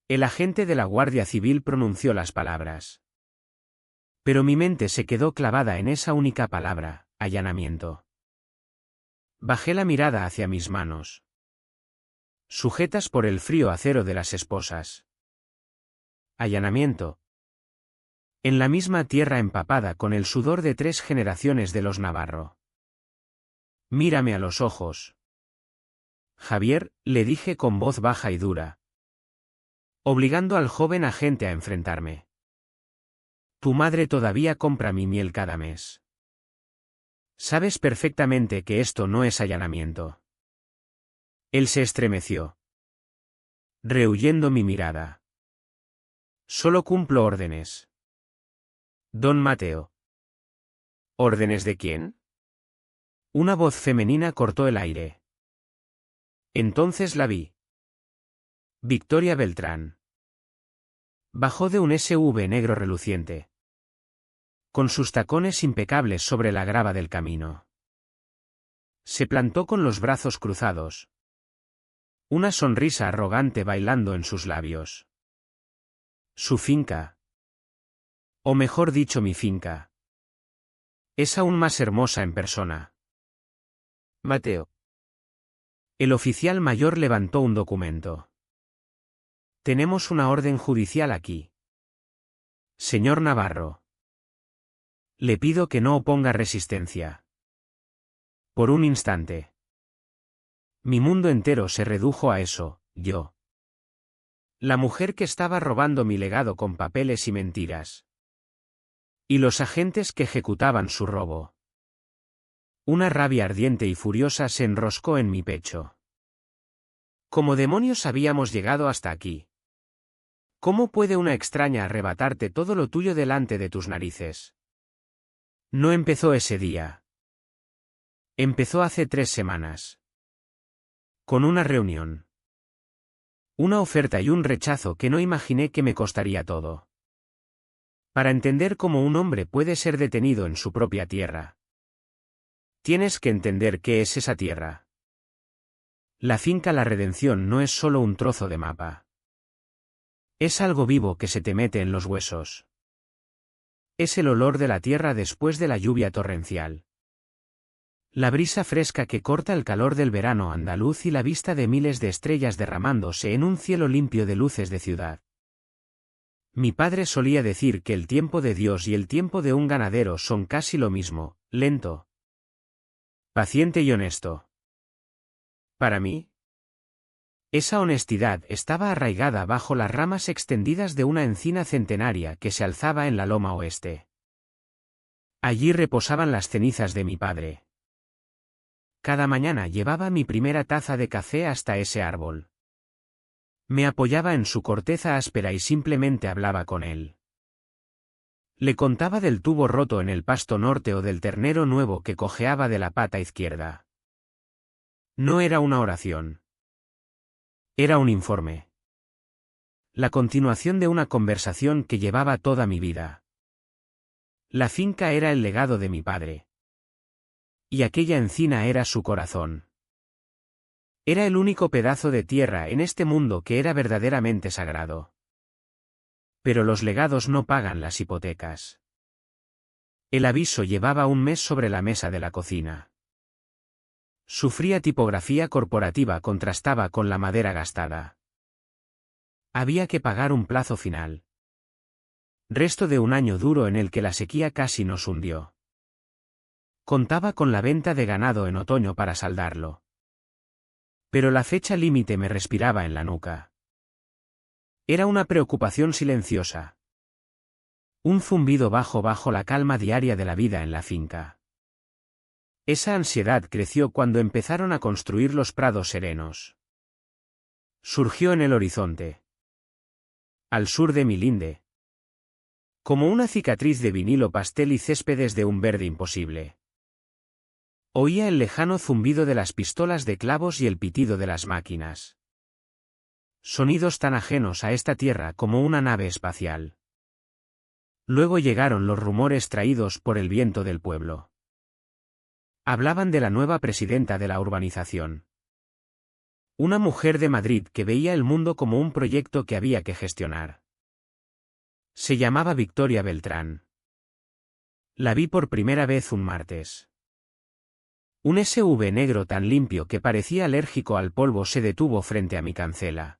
El agente de la Guardia Civil pronunció las palabras. Pero mi mente se quedó clavada en esa única palabra, allanamiento. Bajé la mirada hacia mis manos, sujetas por el frío acero de las esposas. Allanamiento. En la misma tierra empapada con el sudor de 3 generaciones de los Navarro. Mírame a los ojos. Javier, le dije con voz baja y dura, obligando al joven agente a enfrentarme. Tu madre todavía compra mi miel cada mes. Sabes perfectamente que esto no es allanamiento. Él se estremeció, rehuyendo mi mirada. Solo cumplo órdenes. Don Mateo. ¿Órdenes de quién? Una voz femenina cortó el aire. Entonces la vi. Victoria Beltrán. Bajó de un SUV negro reluciente, con sus tacones impecables sobre la grava del camino. Se plantó con los brazos cruzados, una sonrisa arrogante bailando en sus labios. Su finca, o mejor dicho mi finca, es aún más hermosa en persona. Mateo. El oficial mayor levantó un documento. Tenemos una orden judicial aquí. Señor Navarro. Le pido que no oponga resistencia. Por un instante. Mi mundo entero se redujo a eso, yo. La mujer que estaba robando mi legado con papeles y mentiras. Y los agentes que ejecutaban su robo. Una rabia ardiente y furiosa se enroscó en mi pecho. ¿Cómo demonios habíamos llegado hasta aquí? ¿Cómo puede una extraña arrebatarte todo lo tuyo delante de tus narices? No empezó ese día. Empezó hace 3 semanas. Con una reunión. Una oferta y un rechazo que no imaginé que me costaría todo. Para entender cómo un hombre puede ser detenido en su propia tierra. Tienes que entender qué es esa tierra. La finca La Redención no es solo un trozo de mapa. Es algo vivo que se te mete en los huesos. Es el olor de la tierra después de la lluvia torrencial. La brisa fresca que corta el calor del verano andaluz y la vista de miles de estrellas derramándose en un cielo limpio de luces de ciudad. Mi padre solía decir que el tiempo de Dios y el tiempo de un ganadero son casi lo mismo, lento, paciente y honesto. Para mí, esa honestidad estaba arraigada bajo las ramas extendidas de una encina centenaria que se alzaba en la loma oeste. Allí reposaban las cenizas de mi padre. Cada mañana llevaba mi primera taza de café hasta ese árbol. Me apoyaba en su corteza áspera y simplemente hablaba con él. Le contaba del tubo roto en el pasto norte o del ternero nuevo que cojeaba de la pata izquierda. No era una oración. Era un informe. La continuación de una conversación que llevaba toda mi vida. La finca era el legado de mi padre. Y aquella encina era su corazón. Era el único pedazo de tierra en este mundo que era verdaderamente sagrado. Pero los legados no pagan las hipotecas. El aviso llevaba un mes sobre la mesa de la cocina. Su fría tipografía corporativa contrastaba con la madera gastada. Había que pagar un plazo final. Resto de un año duro en el que la sequía casi nos hundió. Contaba con la venta de ganado en otoño para saldarlo. Pero la fecha límite me respiraba en la nuca. Era una preocupación silenciosa. Un zumbido bajo la calma diaria de la vida en la finca. Esa ansiedad creció cuando empezaron a construir los prados serenos. Surgió en el horizonte. Al sur de mi linde. Como una cicatriz de vinilo pastel y céspedes de un verde imposible. Oía el lejano zumbido de las pistolas de clavos y el pitido de las máquinas. Sonidos tan ajenos a esta tierra como una nave espacial. Luego llegaron los rumores traídos por el viento del pueblo. Hablaban de la nueva presidenta de la urbanización. Una mujer de Madrid que veía el mundo como un proyecto que había que gestionar. Se llamaba Victoria Beltrán. La vi por primera vez un martes. Un SUV negro tan limpio que parecía alérgico al polvo se detuvo frente a mi cancela.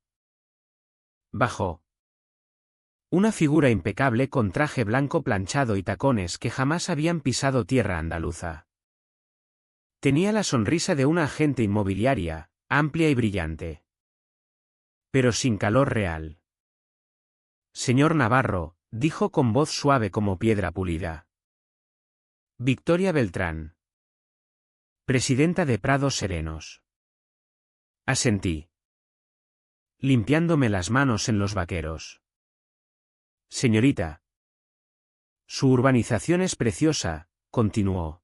Bajó. Una figura impecable con traje blanco planchado y tacones que jamás habían pisado tierra andaluza. Tenía la sonrisa de una agente inmobiliaria, amplia y brillante. Pero sin calor real. Señor Navarro, dijo con voz suave como piedra pulida. Victoria Beltrán. Presidenta de Prados Serenos. Asentí. Limpiándome las manos en los vaqueros. Señorita. Su urbanización es preciosa, continuó.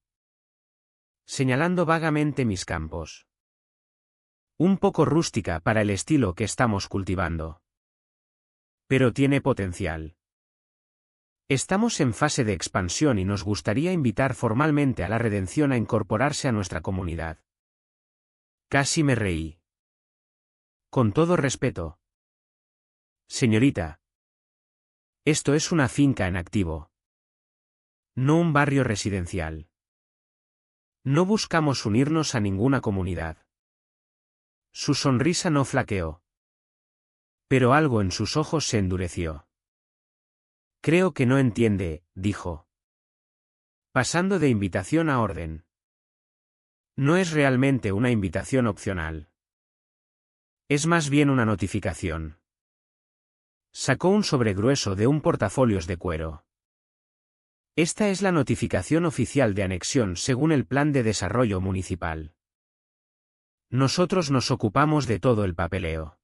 Señalando vagamente mis campos. Un poco rústica para el estilo que estamos cultivando. Pero tiene potencial. Estamos en fase de expansión y nos gustaría invitar formalmente a la Redención a incorporarse a nuestra comunidad. Casi me reí. Con todo respeto. Señorita. Esto es una finca en activo. No un barrio residencial. No buscamos unirnos a ninguna comunidad. Su sonrisa no flaqueó. Pero algo en sus ojos se endureció. Creo que no entiende, dijo. Pasando de invitación a orden. No es realmente una invitación opcional. Es más bien una notificación. Sacó un sobre grueso de un portafolios de cuero. Esta es la notificación oficial de anexión según el Plan de Desarrollo Municipal. Nosotros nos ocupamos de todo el papeleo.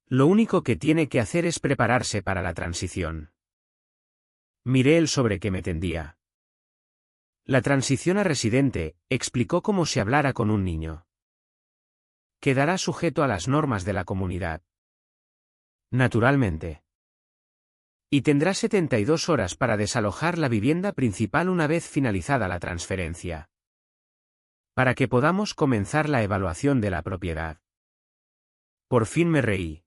Lo único que tiene que hacer es prepararse para la transición. Miré el sobre que me tendía. La transición a residente, explicó como si hablara con un niño. Quedará sujeto a las normas de la comunidad. Naturalmente. Y tendrá 72 horas para desalojar la vivienda principal una vez finalizada la transferencia. Para que podamos comenzar la evaluación de la propiedad. Por fin me reí.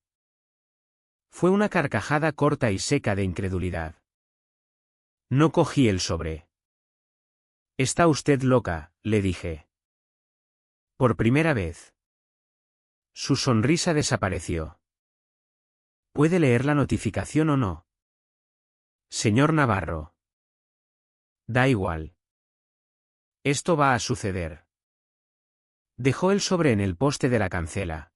Fue una carcajada corta y seca de incredulidad. No cogí el sobre. Está usted loca, le dije. Por primera vez. Su sonrisa desapareció. ¿Puede leer la notificación o no? Señor Navarro. Da igual. Esto va a suceder. Dejó el sobre en el poste de la cancela.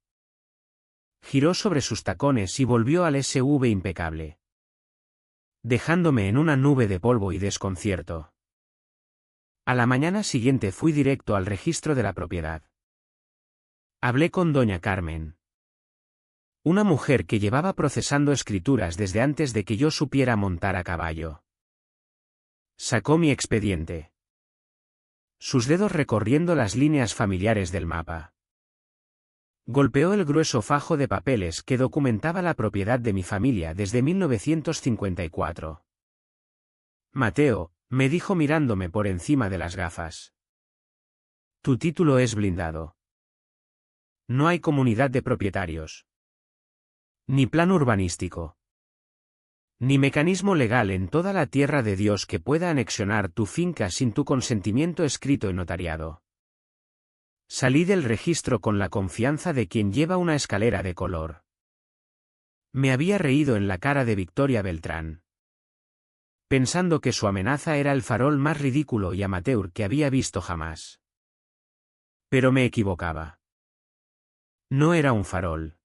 Giró sobre sus tacones y volvió al SUV impecable. Dejándome en una nube de polvo y desconcierto. A la mañana siguiente fui directo al registro de la propiedad. Hablé con doña Carmen. Una mujer que llevaba procesando escrituras desde antes de que yo supiera montar a caballo. Sacó mi expediente. Sus dedos recorriendo las líneas familiares del mapa. Golpeó el grueso fajo de papeles que documentaba la propiedad de mi familia desde 1954. Mateo, me dijo mirándome por encima de las gafas. Tu título es blindado. No hay comunidad de propietarios. Ni plan urbanístico. Ni mecanismo legal en toda la tierra de Dios que pueda anexionar tu finca sin tu consentimiento escrito y notariado. Salí del registro con la confianza de quien lleva una escalera de color. Me había reído en la cara de Victoria Beltrán. Pensando que su amenaza era el farol más ridículo y amateur que había visto jamás. Pero me equivocaba. No era un farol.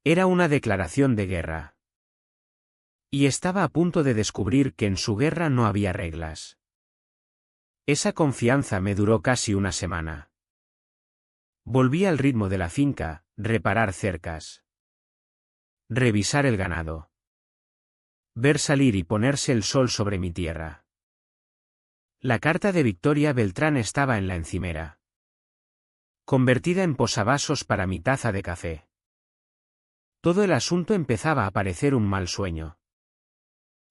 Era una declaración de guerra. Y estaba a punto de descubrir que en su guerra no había reglas. Esa confianza me duró casi una semana. Volví al ritmo de la finca, reparar cercas. Revisar el ganado. Ver salir y ponerse el sol sobre mi tierra. La carta de Victoria Beltrán estaba en la encimera. Convertida en posavasos para mi taza de café. Todo el asunto empezaba a parecer un mal sueño.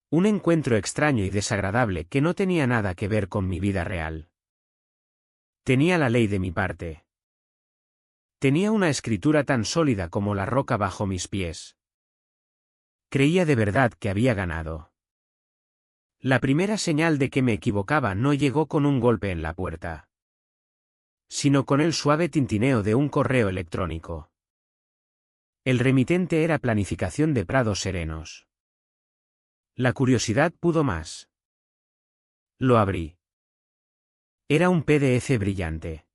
Un encuentro extraño y desagradable que no tenía nada que ver con mi vida real. Tenía la ley de mi parte. Tenía una escritura tan sólida como la roca bajo mis pies. Creía de verdad que había ganado. La primera señal de que me equivocaba no llegó con un golpe en la puerta, sino con el suave tintineo de un correo electrónico. El remitente era Planificación de Prados Serenos. La curiosidad pudo más. Lo abrí. Era un PDF brillante.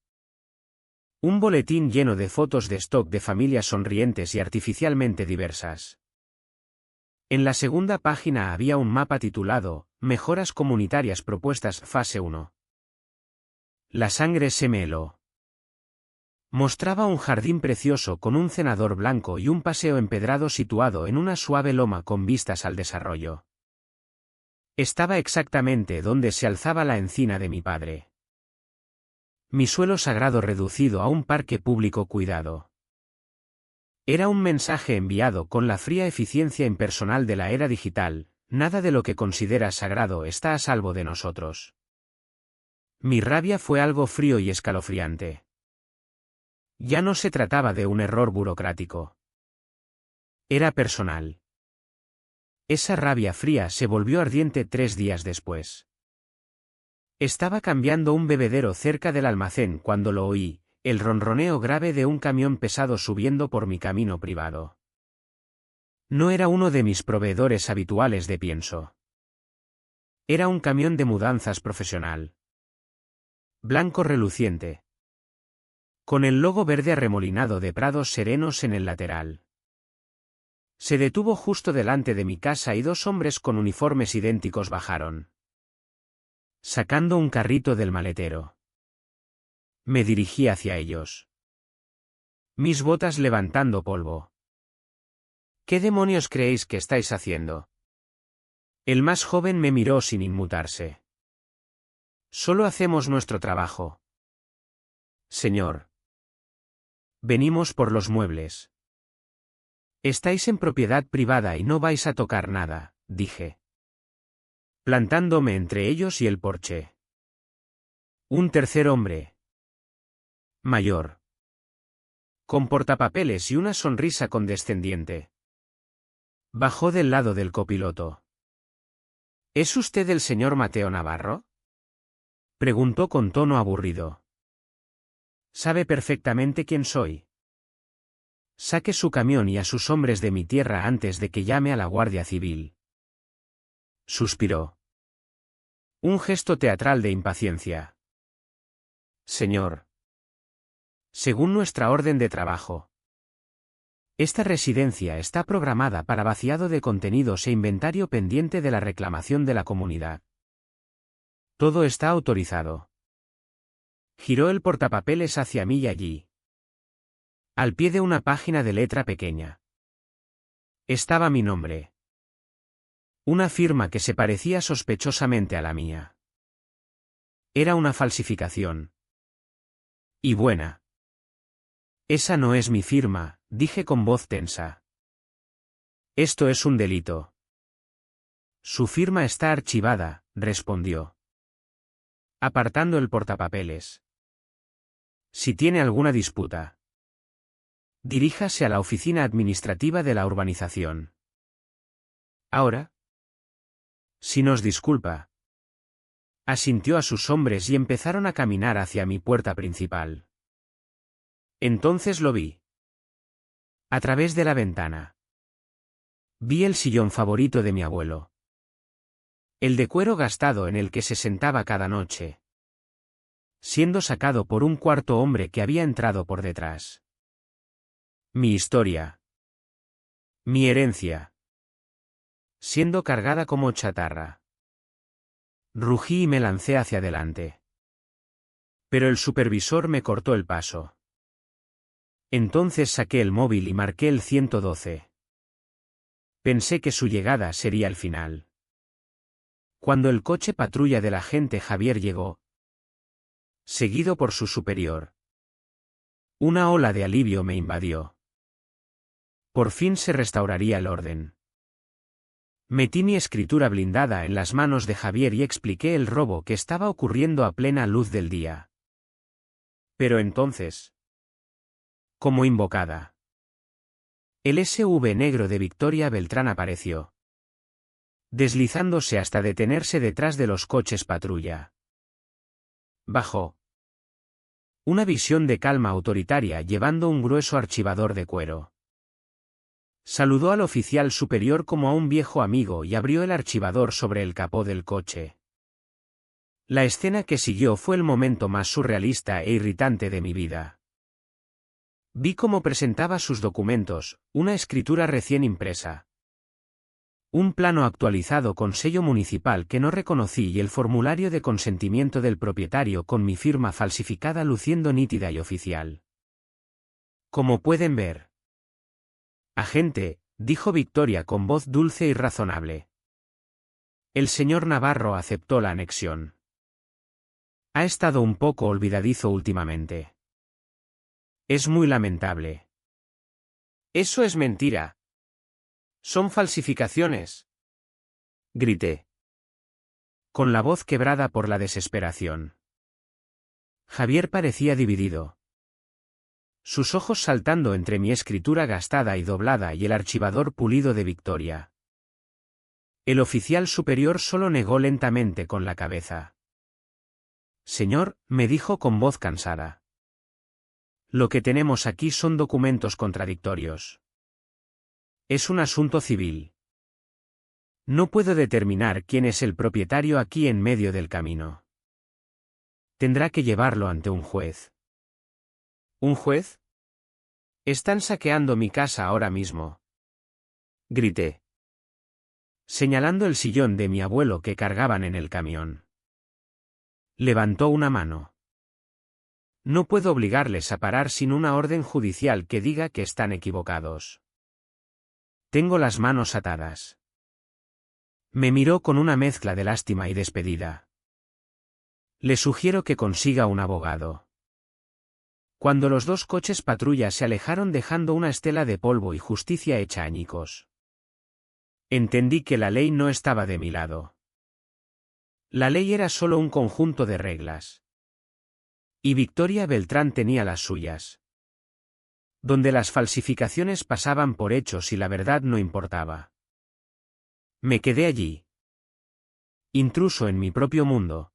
Un boletín lleno de fotos de stock de familias sonrientes y artificialmente diversas. En la segunda página había un mapa titulado Mejoras comunitarias propuestas fase 1. La sangre se me heló. Mostraba un jardín precioso con un cenador blanco y un paseo empedrado situado en una suave loma con vistas al desarrollo. Estaba exactamente donde se alzaba la encina de mi padre. Mi suelo sagrado reducido a un parque público cuidado. Era un mensaje enviado con la fría eficiencia impersonal de la era digital: nada de lo que consideras sagrado está a salvo de nosotros. Mi rabia fue algo frío y escalofriante. Ya no se trataba de un error burocrático. Era personal. Esa rabia fría se volvió ardiente 3 días después. Estaba cambiando un bebedero cerca del almacén cuando lo oí, el ronroneo grave de un camión pesado subiendo por mi camino privado. No era uno de mis proveedores habituales de pienso. Era un camión de mudanzas profesional. Blanco reluciente, con el logo verde arremolinado de Prados Serenos en el lateral. Se detuvo justo delante de mi casa y 2 hombres con uniformes idénticos bajaron, sacando un carrito del maletero. Me dirigí hacia ellos. Mis botas levantando polvo. ¿Qué demonios creéis que estáis haciendo? El más joven me miró sin inmutarse. Solo hacemos nuestro trabajo. Señor. Venimos por los muebles. Estáis en propiedad privada y no vais a tocar nada, dije, plantándome entre ellos y el porche. Un tercer hombre, mayor, con portapapeles y una sonrisa condescendiente, bajó del lado del copiloto. ¿Es usted el señor Mateo Navarro?, preguntó con tono aburrido. Sabe perfectamente quién soy. Saque su camión y a sus hombres de mi tierra antes de que llame a la Guardia Civil. Suspiró. Un gesto teatral de impaciencia. Señor. Según nuestra orden de trabajo, esta residencia está programada para vaciado de contenidos e inventario pendiente de la reclamación de la comunidad. Todo está autorizado. Giró el portapapeles hacia mí y allí, al pie de una página de letra pequeña, estaba mi nombre. Una firma que se parecía sospechosamente a la mía. Era una falsificación. Y buena. Esa no es mi firma, dije con voz tensa. Esto es un delito. Su firma está archivada, respondió, apartando el portapapeles. Si tiene alguna disputa, diríjase a la oficina administrativa de la urbanización. Ahora, si nos disculpa. Asintió a sus hombres y empezaron a caminar hacia mi puerta principal. Entonces lo vi. A través de la ventana. Vi el sillón favorito de mi abuelo. El de cuero gastado en el que se sentaba cada noche, siendo sacado por un cuarto hombre que había entrado por detrás. Mi historia. Mi herencia. Siendo cargada como chatarra. Rugí y me lancé hacia adelante. Pero el supervisor me cortó el paso. Entonces saqué el móvil y marqué el 112. Pensé que su llegada sería el final. Cuando el coche patrulla del agente Javier llegó, seguido por su superior, una ola de alivio me invadió. Por fin se restauraría el orden. Metí mi escritura blindada en las manos de Javier y expliqué el robo que estaba ocurriendo a plena luz del día. Pero entonces Como invocada. El SUV negro de Victoria Beltrán apareció, deslizándose hasta detenerse detrás de los coches patrulla. Bajó. Una visión de calma autoritaria llevando un grueso archivador de cuero. Saludó al oficial superior como a un viejo amigo y abrió el archivador sobre el capó del coche. La escena que siguió fue el momento más surrealista e irritante de mi vida. Vi cómo presentaba sus documentos, una escritura recién impresa, un plano actualizado con sello municipal que no reconocí y el formulario de consentimiento del propietario con mi firma falsificada luciendo nítida y oficial. Como pueden ver. Agente, dijo Victoria con voz dulce y razonable. El señor Navarro aceptó la anexión. Ha estado un poco olvidadizo últimamente. Es muy lamentable. Eso es mentira. Son falsificaciones. Grité, con la voz quebrada por la desesperación. Javier parecía dividido. Sus ojos saltando entre mi escritura gastada y doblada y el archivador pulido de Victoria. El oficial superior solo negó lentamente con la cabeza. Señor, me dijo con voz cansada. Lo que tenemos aquí son documentos contradictorios. Es un asunto civil. No puedo determinar quién es el propietario aquí en medio del camino. Tendrá que llevarlo ante un juez. ¿Un juez? Están saqueando mi casa ahora mismo. Grité, señalando el sillón de mi abuelo que cargaban en el camión. Levantó una mano. No puedo obligarles a parar sin una orden judicial que diga que están equivocados. Tengo las manos atadas. Me miró con una mezcla de lástima y despedida. Le sugiero que consiga un abogado. Cuando los dos coches patrulla se alejaron dejando una estela de polvo y justicia hecha añicos, entendí que la ley no estaba de mi lado. La ley era solo un conjunto de reglas. Y Victoria Beltrán tenía las suyas. Donde las falsificaciones pasaban por hechos y la verdad no importaba. Me quedé allí, intruso en mi propio mundo,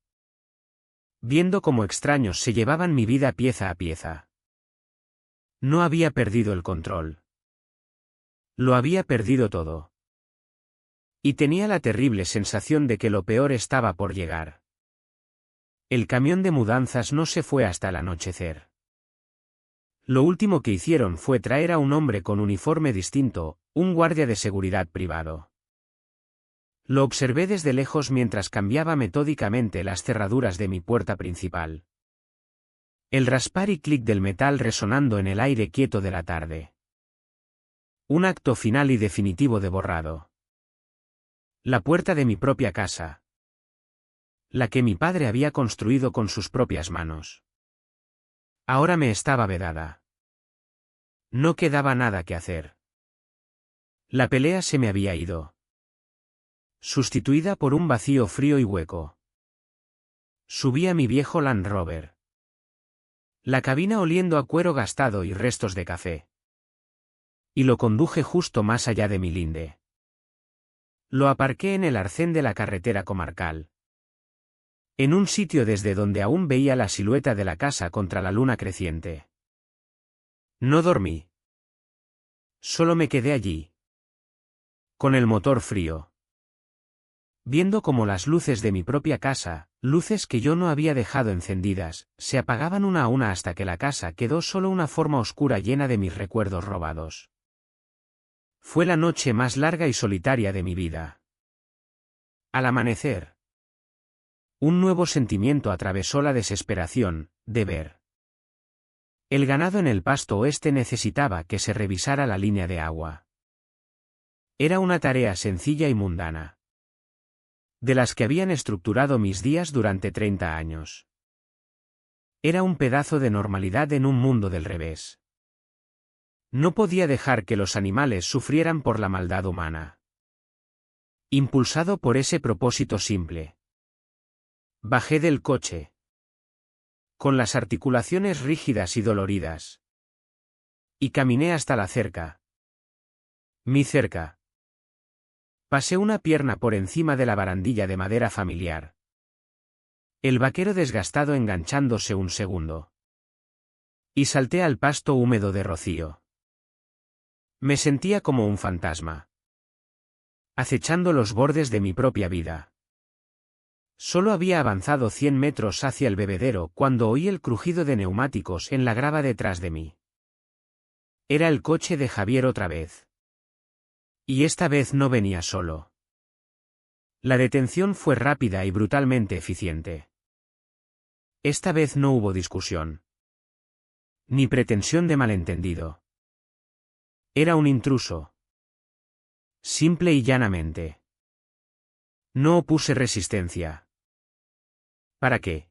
viendo cómo extraños se llevaban mi vida pieza a pieza. No había perdido el control. Lo había perdido todo. Y tenía la terrible sensación de que lo peor estaba por llegar. El camión de mudanzas no se fue hasta el anochecer. Lo último que hicieron fue traer a un hombre con uniforme distinto, un guardia de seguridad privado. Lo observé desde lejos mientras cambiaba metódicamente las cerraduras de mi puerta principal. El raspar y clic del metal resonando en el aire quieto de la tarde. Un acto final y definitivo de borrado. La puerta de mi propia casa. La que mi padre había construido con sus propias manos. Ahora me estaba vedada. No quedaba nada que hacer. La pelea se me había ido. Sustituida por un vacío frío y hueco. Subí a mi viejo Land Rover. La cabina oliendo a cuero gastado y restos de café. Y lo conduje justo más allá de mi linde. Lo aparqué en el arcén de la carretera comarcal. En un sitio desde donde aún veía la silueta de la casa contra la luna creciente. No dormí. Solo me quedé allí. Con el motor frío. Viendo cómo las luces de mi propia casa, luces que yo no había dejado encendidas, se apagaban una a una hasta que la casa quedó solo una forma oscura llena de mis recuerdos robados. Fue la noche más larga y solitaria de mi vida. Al amanecer, un nuevo sentimiento atravesó la desesperación, de ver. El ganado en el pasto oeste necesitaba que se revisara la línea de agua. Era una tarea sencilla y mundana. De las que habían estructurado mis días durante 30 años. Era un pedazo de normalidad en un mundo del revés. No podía dejar que los animales sufrieran por la maldad humana. Impulsado por ese propósito simple. Bajé del coche. Con las articulaciones rígidas y doloridas. Y caminé hasta la cerca. Mi cerca. Pasé una pierna por encima de la barandilla de madera familiar. El vaquero desgastado enganchándose un segundo. Y salté al pasto húmedo de rocío. Me sentía como un fantasma, acechando los bordes de mi propia vida. Solo había avanzado 100 metros hacia el bebedero cuando oí el crujido de neumáticos en la grava detrás de mí. Era el coche de Javier otra vez. Y esta vez no venía solo. La detención fue rápida y brutalmente eficiente. Esta vez no hubo discusión. Ni pretensión de malentendido. Era un intruso. Simple y llanamente. No opuse resistencia. ¿Para qué?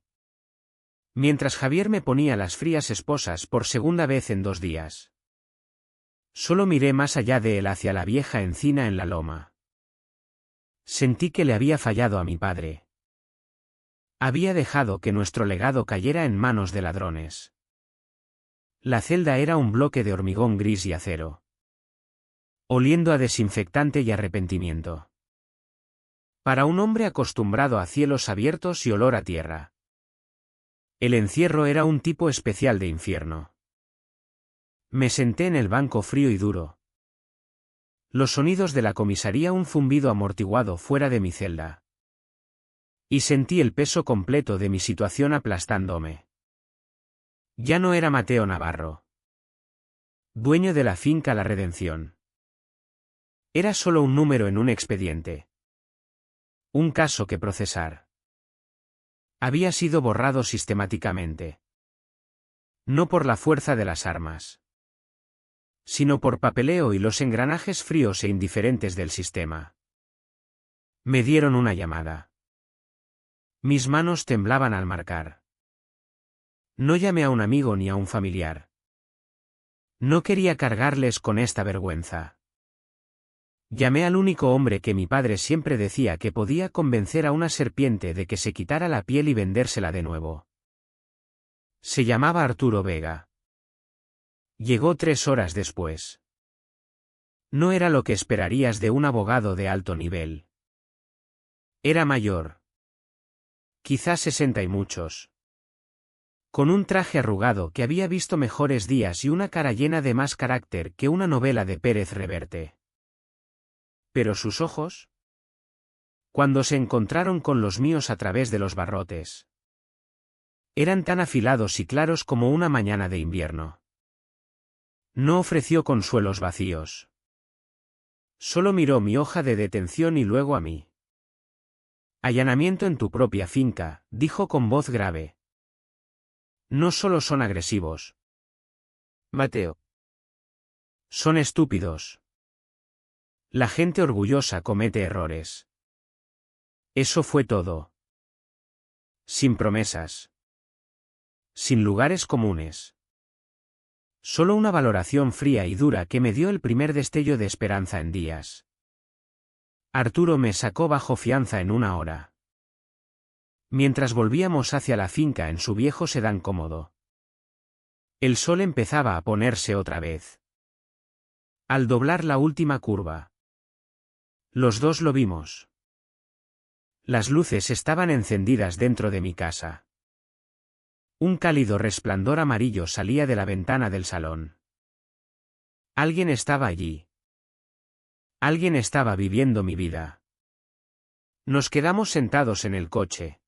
Mientras Javier me ponía las frías esposas por segunda vez en 2 días. Solo miré más allá de él hacia la vieja encina en la loma. Sentí que le había fallado a mi padre. Había dejado que nuestro legado cayera en manos de ladrones. La celda era un bloque de hormigón gris y acero, oliendo a desinfectante y arrepentimiento. Para un hombre acostumbrado a cielos abiertos y olor a tierra. El encierro era un tipo especial de infierno. Me senté en el banco frío y duro. Los sonidos de la comisaría, un zumbido amortiguado fuera de mi celda. Y sentí el peso completo de mi situación aplastándome. Ya no era Mateo Navarro, dueño de la finca La Redención. Era solo un número en un expediente. Un caso que procesar. Había sido borrado sistemáticamente. No por la fuerza de las armas, sino por papeleo y los engranajes fríos e indiferentes del sistema. Me dieron una llamada. Mis manos temblaban al marcar. No llamé a un amigo ni a un familiar. No quería cargarles con esta vergüenza. Llamé al único hombre que mi padre siempre decía que podía convencer a una serpiente de que se quitara la piel y vendérsela de nuevo. Se llamaba Arturo Vega. Llegó 3 horas después. No era lo que esperarías de un abogado de alto nivel. Era mayor. Quizás 60 y muchos. Con un traje arrugado que había visto mejores días y una cara llena de más carácter que una novela de Pérez Reverte. Pero sus ojos, cuando se encontraron con los míos a través de los barrotes, eran tan afilados y claros como una mañana de invierno. No ofreció consuelos vacíos. Solo miró mi hoja de detención y luego a mí. Allanamiento en tu propia finca, dijo con voz grave. No solo son agresivos, Mateo. Son estúpidos. La gente orgullosa comete errores. Eso fue todo. Sin promesas. Sin lugares comunes. Solo una valoración fría y dura que me dio el primer destello de esperanza en días. Arturo me sacó bajo fianza en 1 hora. Mientras volvíamos hacia la finca en su viejo sedán cómodo. El sol empezaba a ponerse otra vez. Al doblar la última curva. Los dos lo vimos. Las luces estaban encendidas dentro de mi casa. Un cálido resplandor amarillo salía de la ventana del salón. Alguien estaba allí. Alguien estaba viviendo mi vida. Nos quedamos sentados en el coche.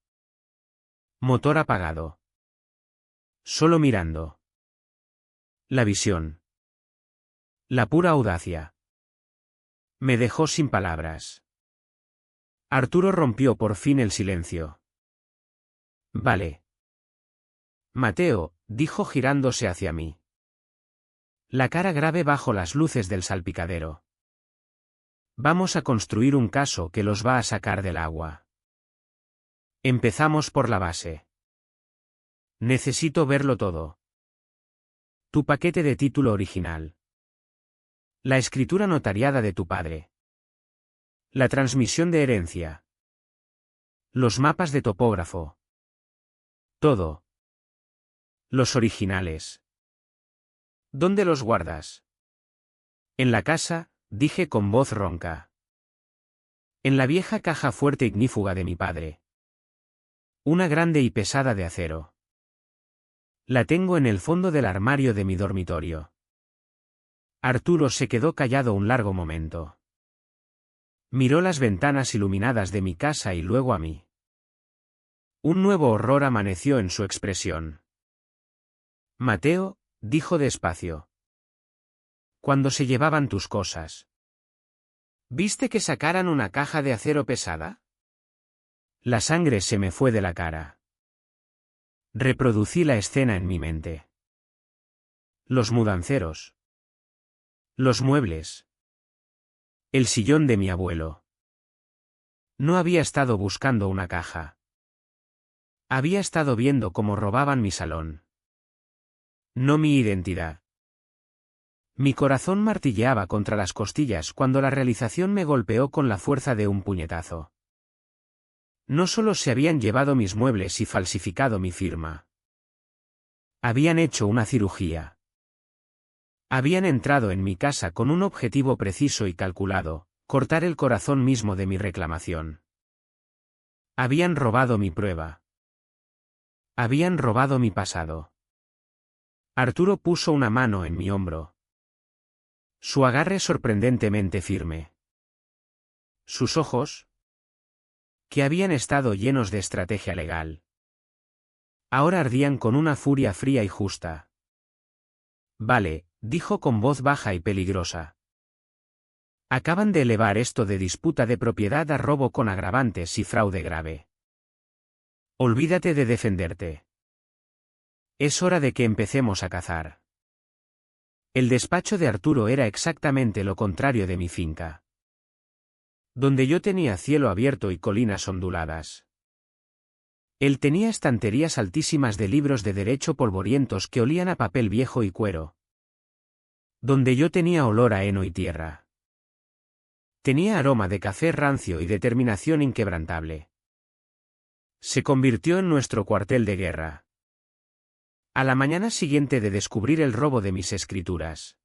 Motor apagado. Solo mirando. La visión. La pura audacia. Me dejó sin palabras. Arturo rompió por fin el silencio. Vale. Mateo, dijo girándose hacia mí. La cara grave bajo las luces del salpicadero. Vamos a construir un caso que los va a sacar del agua. Empezamos por la base. Necesito verlo todo. Tu paquete de título original. La escritura notariada de tu padre. La transmisión de herencia. Los mapas de topógrafo. Todo. Los originales. ¿Dónde los guardas? En la casa, dije con voz ronca. En la vieja caja fuerte ignífuga de mi padre. Una grande y pesada de acero. La tengo en el fondo del armario de mi dormitorio. Arturo se quedó callado un largo momento. Miró las ventanas iluminadas de mi casa y luego a mí. Un nuevo horror amaneció en su expresión. Mateo, dijo despacio. Cuando se llevaban tus cosas. ¿Viste que sacaran una caja de acero pesada? La sangre se me fue de la cara. Reproducí la escena en mi mente. Los mudanceros. Los muebles. El sillón de mi abuelo. No había estado buscando una caja. Había estado viendo cómo robaban mi salón. No mi identidad. Mi corazón martilleaba contra las costillas cuando la realización me golpeó con la fuerza de un puñetazo. No solo se habían llevado mis muebles y falsificado mi firma. Habían hecho una cirugía. Habían entrado en mi casa con un objetivo preciso y calculado, cortar el corazón mismo de mi reclamación. Habían robado mi prueba. Habían robado mi pasado. Arturo puso una mano en mi hombro. Su agarre sorprendentemente firme. Sus ojos, que habían estado llenos de estrategia legal, ahora ardían con una furia fría y justa. Vale, dijo con voz baja y peligrosa. Acaban de elevar esto de disputa de propiedad a robo con agravantes y fraude grave. Olvídate de defenderte. Es hora de que empecemos a cazar. El despacho de Arturo era exactamente lo contrario de mi finca. Donde yo tenía cielo abierto y colinas onduladas. Él tenía estanterías altísimas de libros de derecho polvorientos que olían a papel viejo y cuero. Donde yo tenía olor a heno y tierra. Tenía aroma de café rancio y determinación inquebrantable. Se convirtió en nuestro cuartel de guerra. A la mañana siguiente de descubrir el robo de mis escrituras,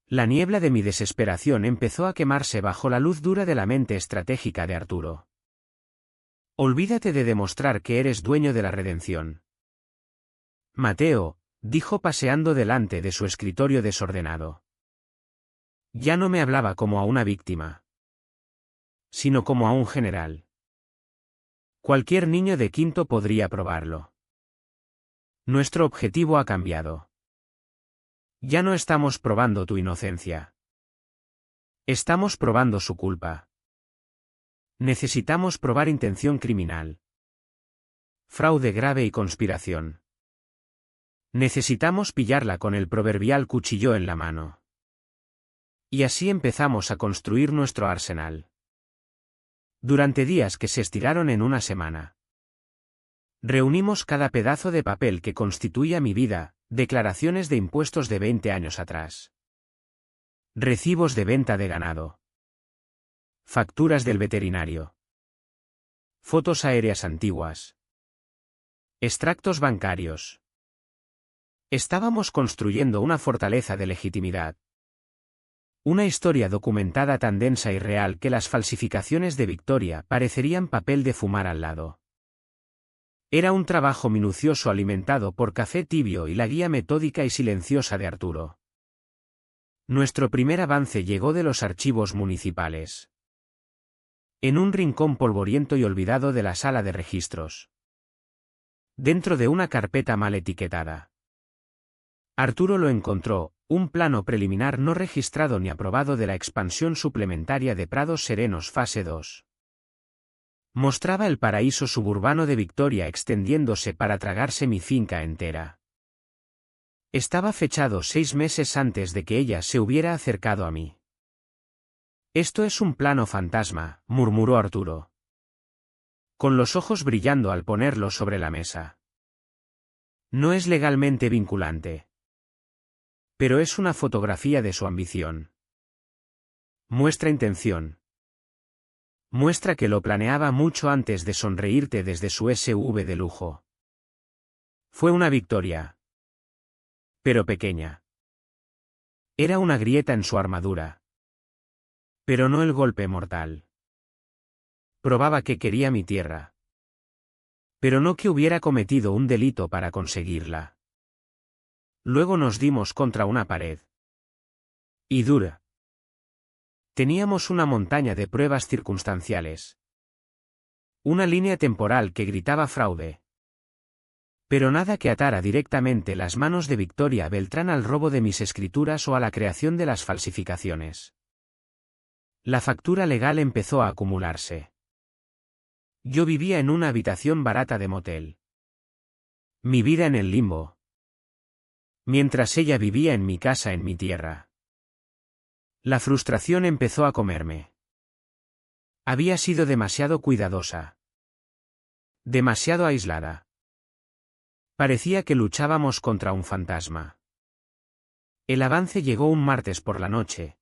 la niebla de mi desesperación empezó a quemarse bajo la luz dura de la mente estratégica de Arturo. Olvídate de demostrar que eres dueño de la redención. Mateo, dijo paseando delante de su escritorio desordenado. Ya no me hablaba como a una víctima, sino como a un general. Cualquier niño de quinto podría probarlo. Nuestro objetivo ha cambiado. Ya no estamos probando tu inocencia. Estamos probando su culpa. Necesitamos probar intención criminal. Fraude grave y conspiración. Necesitamos pillarla con el proverbial cuchillo en la mano. Y así empezamos a construir nuestro arsenal. Durante días que se estiraron en una semana. Reunimos cada pedazo de papel que constituía mi vida, declaraciones de impuestos de 20 años atrás. Recibos de venta de ganado. Facturas del veterinario. Fotos aéreas antiguas. Extractos bancarios. Estábamos construyendo una fortaleza de legitimidad. Una historia documentada tan densa y real que las falsificaciones de Victoria parecerían papel de fumar al lado. Era un trabajo minucioso alimentado por café tibio y la guía metódica y silenciosa de Arturo. Nuestro primer avance llegó de los archivos municipales. En un rincón polvoriento y olvidado de la sala de registros. Dentro de una carpeta mal etiquetada. Arturo lo encontró, un plano preliminar no registrado ni aprobado de la expansión suplementaria de Prados Serenos fase 2. Mostraba el paraíso suburbano de Victoria extendiéndose para tragarse mi finca entera. Estaba fechado 6 meses antes de que ella se hubiera acercado a mí. Esto es un plano fantasma, murmuró Arturo. Con los ojos brillando al ponerlo sobre la mesa. No es legalmente vinculante. Pero es una fotografía de su ambición. Muestra intención. Muestra que lo planeaba mucho antes de sonreírte desde su SUV de lujo. Fue una victoria. Pero pequeña. Era una grieta en su armadura. Pero no el golpe mortal. Probaba que quería mi tierra. Pero no que hubiera cometido un delito para conseguirla. Luego nos dimos contra una pared. Y dura. Teníamos una montaña de pruebas circunstanciales. Una línea temporal que gritaba fraude. Pero nada que atara directamente las manos de Victoria Beltrán al robo de mis escrituras o a la creación de las falsificaciones. La factura legal empezó a acumularse. Yo vivía en una habitación barata de motel. Mi vida en el limbo. Mientras ella vivía en mi casa en mi tierra. La frustración empezó a comerme. Había sido demasiado cuidadosa. Demasiado aislada. Parecía que luchábamos contra un fantasma. El avance llegó un martes por la noche.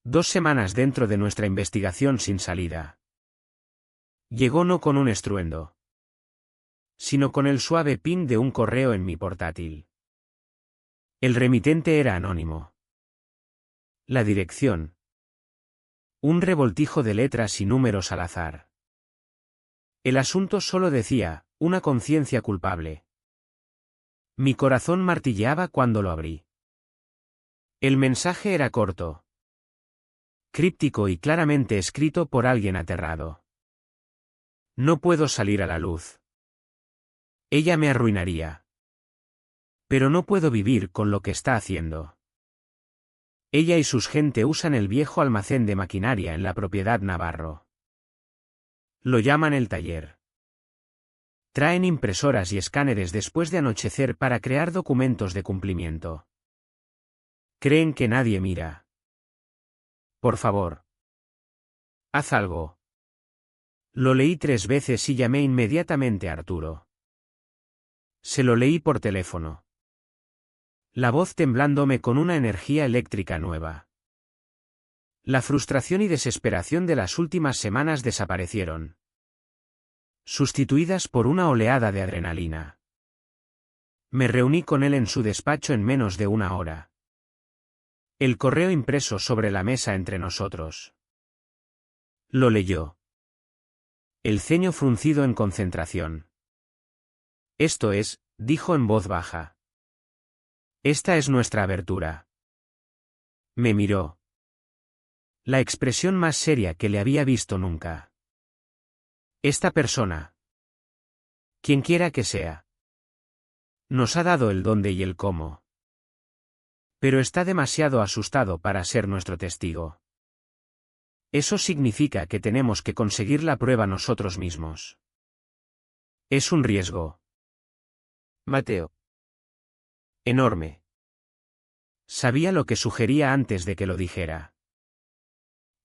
2 semanas dentro de nuestra investigación sin salida. Llegó no con un estruendo, sino con el suave ping de un correo en mi portátil. El remitente era anónimo. La dirección. Un revoltijo de letras y números al azar. El asunto solo decía, una conciencia culpable. Mi corazón martilleaba cuando lo abrí. El mensaje era corto. Críptico y claramente escrito por alguien aterrado. No puedo salir a la luz. Ella me arruinaría. Pero no puedo vivir con lo que está haciendo. Ella y sus gente usan el viejo almacén de maquinaria en la propiedad Navarro. Lo llaman el taller. Traen impresoras y escáneres después de anochecer para crear documentos de cumplimiento. Creen que nadie mira. Por favor. Haz algo. Lo leí 3 veces y llamé inmediatamente a Arturo. Se lo leí por teléfono. La voz temblándome con una energía eléctrica nueva. La frustración y desesperación de las últimas semanas desaparecieron. Sustituidas por una oleada de adrenalina. Me reuní con él en su despacho en menos de 1 hora. El correo impreso sobre la mesa entre nosotros. Lo leyó. El ceño fruncido en concentración. Esto es, dijo en voz baja. Esta es nuestra abertura. Me miró. La expresión más seria que le había visto nunca. Esta persona, quienquiera que sea, nos ha dado el dónde y el cómo. Pero está demasiado asustado para ser nuestro testigo. Eso significa que tenemos que conseguir la prueba nosotros mismos. Es un riesgo. Mateo. Enorme. Sabía lo que sugería antes de que lo dijera.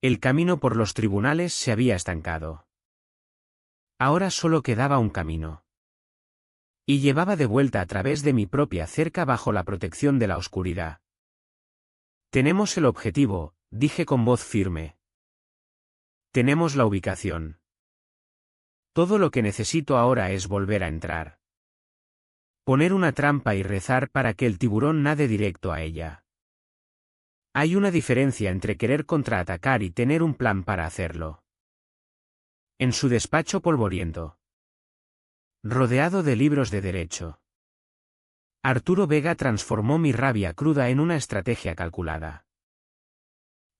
El camino por los tribunales se había estancado. Ahora solo quedaba un camino. Y llevaba de vuelta a través de mi propia cerca bajo la protección de la oscuridad. Tenemos el objetivo, dije con voz firme. Tenemos la ubicación. Todo lo que necesito ahora es volver a entrar. Poner una trampa y rezar para que el tiburón nade directo a ella. Hay una diferencia entre querer contraatacar y tener un plan para hacerlo. En su despacho polvoriento. Rodeado de libros de derecho. Arturo Vega transformó mi rabia cruda en una estrategia calculada.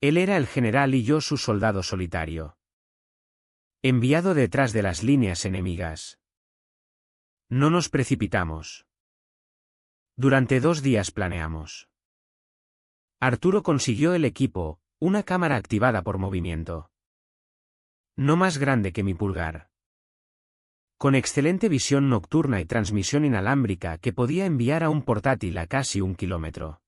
Él era el general y yo su soldado solitario. Enviado detrás de las líneas enemigas. No nos precipitamos. Durante 2 días planeamos. Arturo consiguió el equipo, una cámara activada por movimiento. No más grande que mi pulgar. Con excelente visión nocturna y transmisión inalámbrica que podía enviar a un portátil a casi 1 kilómetro.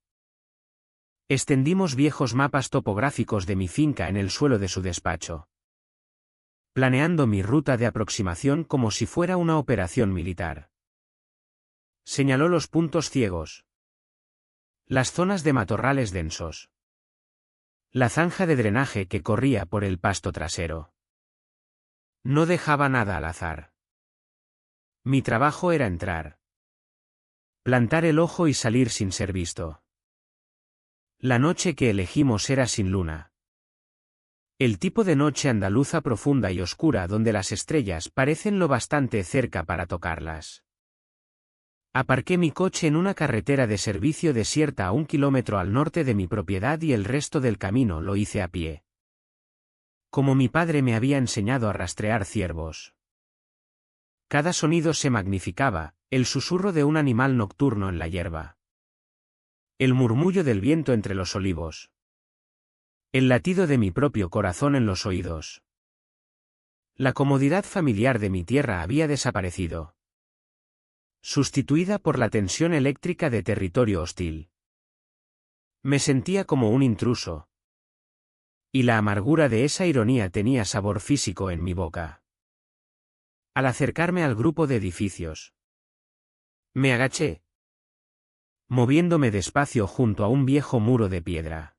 Extendimos viejos mapas topográficos de mi finca en el suelo de su despacho. Planeando mi ruta de aproximación como si fuera una operación militar. Señaló los puntos ciegos. Las zonas de matorrales densos. La zanja de drenaje que corría por el pasto trasero. No dejaba nada al azar. Mi trabajo era entrar. Plantar el ojo y salir sin ser visto. La noche que elegimos era sin luna. El tipo de noche andaluza profunda y oscura donde las estrellas parecen lo bastante cerca para tocarlas. Aparqué mi coche en una carretera de servicio desierta a 1 kilómetro al norte de mi propiedad y el resto del camino lo hice a pie. Como mi padre me había enseñado a rastrear ciervos. Cada sonido se magnificaba, el susurro de un animal nocturno en la hierba. El murmullo del viento entre los olivos. El latido de mi propio corazón en los oídos. La comodidad familiar de mi tierra había desaparecido. Sustituida por la tensión eléctrica de territorio hostil. Me sentía como un intruso. Y la amargura de esa ironía tenía sabor físico en mi boca. Al acercarme al grupo de edificios, me agaché, moviéndome despacio junto a un viejo muro de piedra.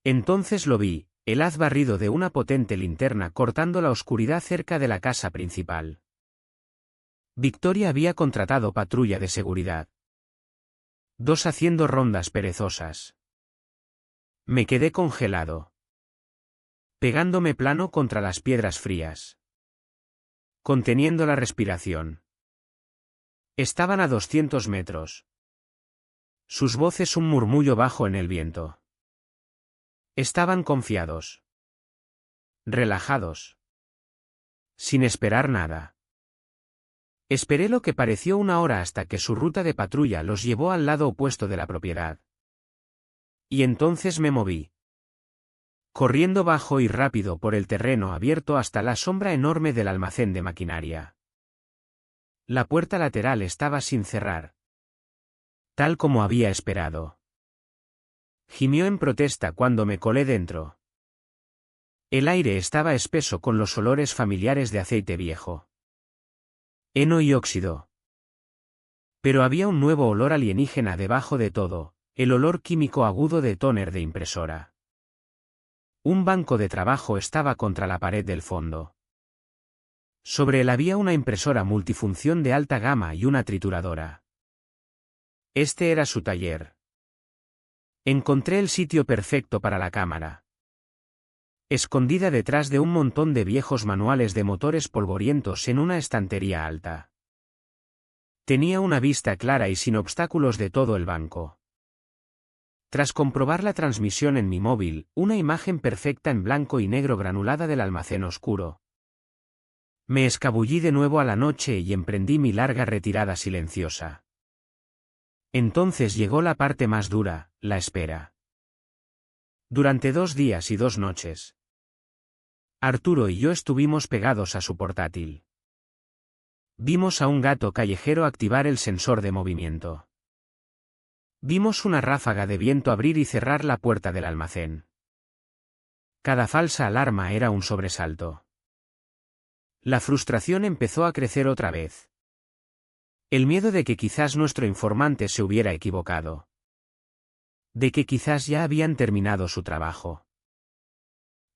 Entonces lo vi, el haz barrido de una potente linterna cortando la oscuridad cerca de la casa principal. Victoria había contratado patrulla de seguridad. 2 haciendo rondas perezosas. Me quedé congelado, pegándome plano contra las piedras frías, conteniendo la respiración. Estaban a 200 metros. Sus voces un murmullo bajo en el viento. Estaban confiados. Relajados. Sin esperar nada. Esperé lo que pareció 1 hora hasta que su ruta de patrulla los llevó al lado opuesto de la propiedad. Y entonces me moví. Corriendo bajo y rápido por el terreno abierto hasta la sombra enorme del almacén de maquinaria. La puerta lateral estaba sin cerrar. Tal como había esperado. Gimió en protesta cuando me colé dentro. El aire estaba espeso con los olores familiares de aceite viejo. Heno y óxido. Pero había un nuevo olor alienígena debajo de todo, el olor químico agudo de tóner de impresora. Un banco de trabajo estaba contra la pared del fondo. Sobre él había una impresora multifunción de alta gama y una trituradora. Este era su taller. Encontré el sitio perfecto para la cámara. Escondida detrás de un montón de viejos manuales de motores polvorientos en una estantería alta. Tenía una vista clara y sin obstáculos de todo el banco. Tras comprobar la transmisión en mi móvil, una imagen perfecta en blanco y negro granulada del almacén oscuro. Me escabullí de nuevo a la noche y emprendí mi larga retirada silenciosa. Entonces llegó la parte más dura, la espera. Durante 2 días y 2 noches. Arturo y yo estuvimos pegados a su portátil. Vimos a un gato callejero activar el sensor de movimiento. Vimos una ráfaga de viento abrir y cerrar la puerta del almacén. Cada falsa alarma era un sobresalto. La frustración empezó a crecer otra vez. El miedo de que quizás nuestro informante se hubiera equivocado. De que quizás ya habían terminado su trabajo.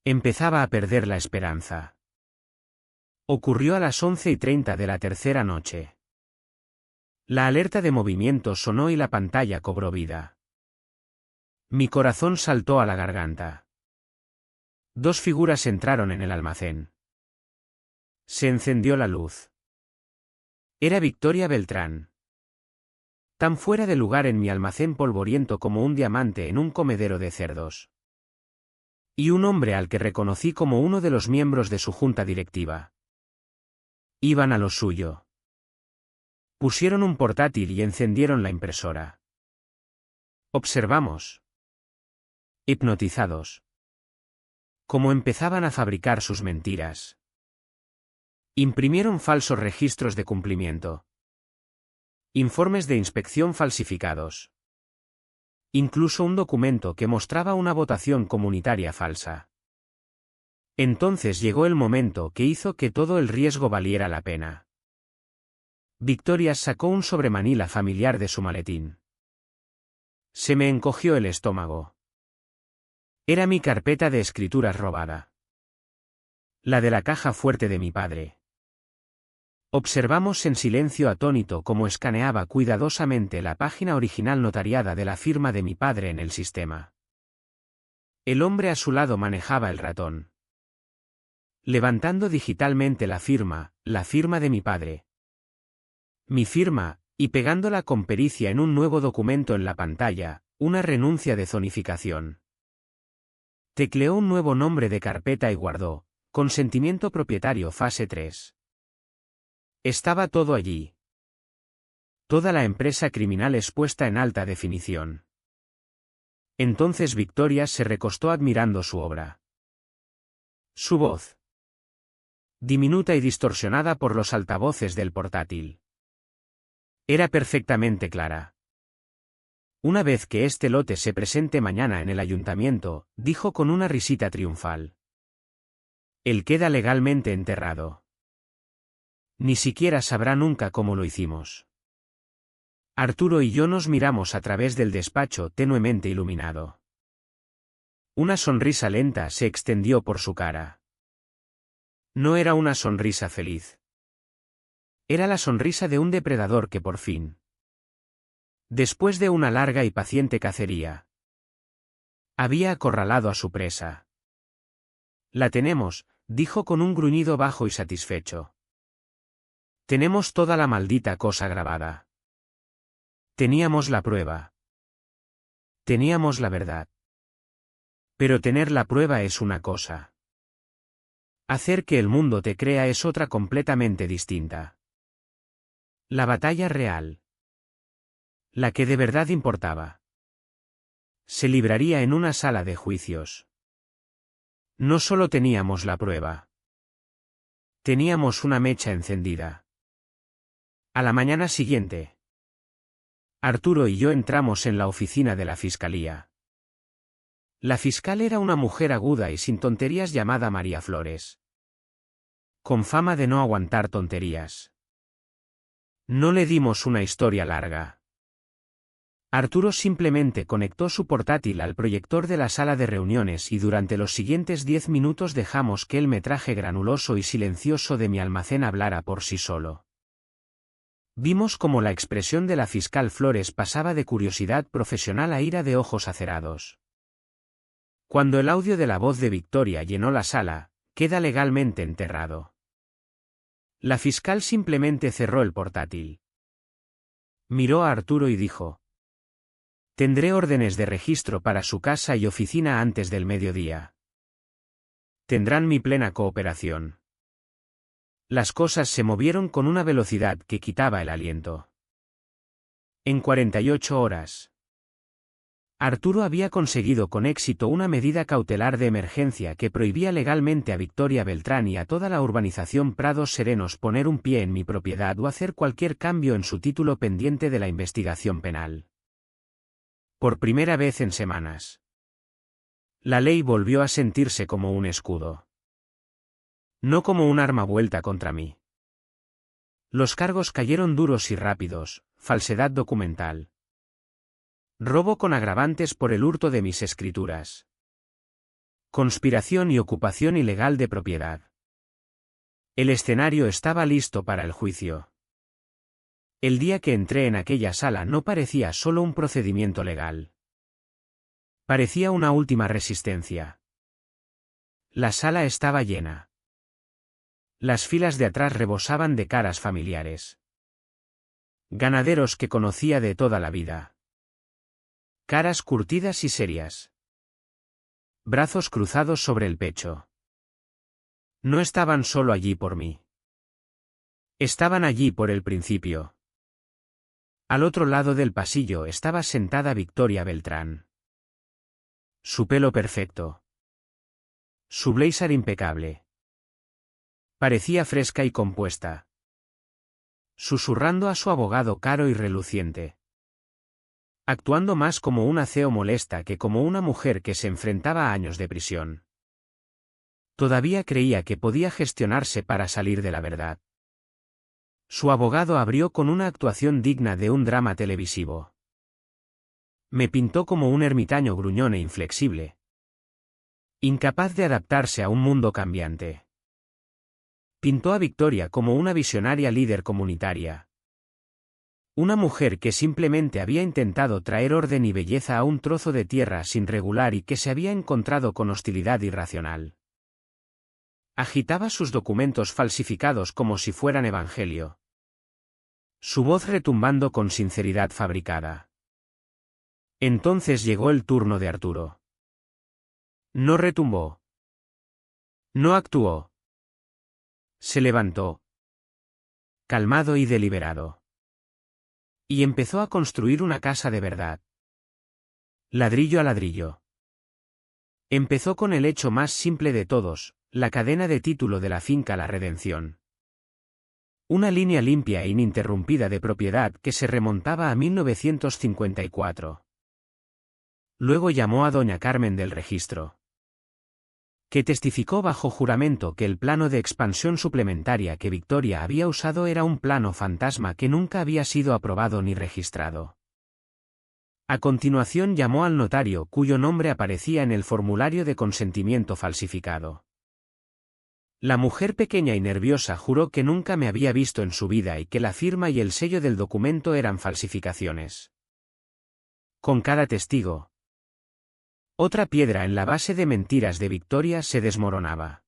Empezaba a perder la esperanza. Ocurrió a las 11:30 de la tercera noche. La alerta de movimiento sonó y la pantalla cobró vida. Mi corazón saltó a la garganta. 2 figuras entraron en el almacén. Se encendió la luz. Era Victoria Beltrán. Tan fuera de lugar en mi almacén polvoriento como un diamante en un comedero de cerdos. Y un hombre al que reconocí como uno de los miembros de su junta directiva. Iban a lo suyo. Pusieron un portátil y encendieron la impresora. Observamos. Hipnotizados. Cómo empezaban a fabricar sus mentiras. Imprimieron falsos registros de cumplimiento. Informes de inspección falsificados. Incluso un documento que mostraba una votación comunitaria falsa. Entonces llegó el momento que hizo que todo el riesgo valiera la pena. Victoria sacó un sobremanila familiar de su maletín. Se me encogió el estómago. Era mi carpeta de escrituras robada. La de la caja fuerte de mi padre. Observamos en silencio atónito cómo escaneaba cuidadosamente la página original notariada de la firma de mi padre en el sistema. El hombre a su lado manejaba el ratón, levantando digitalmente la firma de mi padre. Mi firma, y pegándola con pericia en un nuevo documento en la pantalla, una renuncia de zonificación. Tecleó un nuevo nombre de carpeta y guardó, consentimiento propietario fase 3. Estaba todo allí. Toda la empresa criminal expuesta en alta definición. Entonces Victoria se recostó admirando su obra. Su voz, diminuta y distorsionada por los altavoces del portátil, era perfectamente clara. Una vez que este lote se presente mañana en el ayuntamiento, dijo con una risita triunfal. Él queda legalmente enterrado. Ni siquiera sabrá nunca cómo lo hicimos. Arturo y yo nos miramos a través del despacho tenuemente iluminado. Una sonrisa lenta se extendió por su cara. No era una sonrisa feliz. Era la sonrisa de un depredador que por fin, después de una larga y paciente cacería, había acorralado a su presa. La tenemos, dijo con un gruñido bajo y satisfecho. Tenemos toda la maldita cosa grabada. Teníamos la prueba. Teníamos la verdad. Pero tener la prueba es una cosa. Hacer que el mundo te crea es otra completamente distinta. La batalla real, la que de verdad importaba, se libraría en una sala de juicios. No solo teníamos la prueba. Teníamos una mecha encendida. A la mañana siguiente, Arturo y yo entramos en la oficina de la fiscalía. La fiscal era una mujer aguda y sin tonterías llamada María Flores, con fama de no aguantar tonterías. No le dimos una historia larga. Arturo simplemente conectó su portátil al proyector de la sala de reuniones y durante los siguientes 10 minutos dejamos que el metraje granuloso y silencioso de mi almacén hablara por sí solo. Vimos cómo la expresión de la fiscal Flores pasaba de curiosidad profesional a ira de ojos acerados. Cuando el audio de la voz de Victoria llenó la sala, queda legalmente enterrado. La fiscal simplemente cerró el portátil. Miró a Arturo y dijo: Tendré órdenes de registro para su casa y oficina antes del mediodía. Tendrán mi plena cooperación. Las cosas se movieron con una velocidad que quitaba el aliento. En 48 horas. Arturo había conseguido con éxito una medida cautelar de emergencia que prohibía legalmente a Victoria Beltrán y a toda la urbanización Prados Serenos poner un pie en mi propiedad o hacer cualquier cambio en su título pendiente de la investigación penal. Por primera vez en semanas, la ley volvió a sentirse como un escudo. No como un arma vuelta contra mí. Los cargos cayeron duros y rápidos: falsedad documental, robo con agravantes por el hurto de mis escrituras, conspiración y ocupación ilegal de propiedad. El escenario estaba listo para el juicio. El día que entré en aquella sala no parecía solo un procedimiento legal. Parecía una última resistencia. La sala estaba llena. Las filas de atrás rebosaban de caras familiares. Ganaderos que conocía de toda la vida. Caras curtidas y serias. Brazos cruzados sobre el pecho. No estaban solo allí por mí. Estaban allí por el principio. Al otro lado del pasillo estaba sentada Victoria Beltrán. Su pelo perfecto. Su blazer impecable. Parecía fresca y compuesta. Susurrando a su abogado caro y reluciente. Actuando más como una CEO molesta que como una mujer que se enfrentaba a años de prisión. Todavía creía que podía gestionarse para salir de la verdad. Su abogado abrió con una actuación digna de un drama televisivo. Me pintó como un ermitaño gruñón e inflexible, incapaz de adaptarse a un mundo cambiante. Pintó a Victoria como una visionaria líder comunitaria. Una mujer que simplemente había intentado traer orden y belleza a un trozo de tierra sin regular y que se había encontrado con hostilidad irracional. Agitaba sus documentos falsificados como si fueran evangelio. Su voz retumbando con sinceridad fabricada. Entonces llegó el turno de Arturo. No retumbó. No actuó. Se levantó. Calmado y deliberado. Y empezó a construir una casa de verdad. Ladrillo a ladrillo. Empezó con el hecho más simple de todos, la cadena de título de la finca La Redención. Una línea limpia e ininterrumpida de propiedad que se remontaba a 1954. Luego llamó a doña Carmen del Registro, que testificó bajo juramento que el plano de expansión suplementaria que Victoria había usado era un plano fantasma que nunca había sido aprobado ni registrado. A continuación llamó al notario cuyo nombre aparecía en el formulario de consentimiento falsificado. La mujer pequeña y nerviosa juró que nunca me había visto en su vida y que la firma y el sello del documento eran falsificaciones. Con cada testigo, otra piedra en la base de mentiras de Victoria se desmoronaba.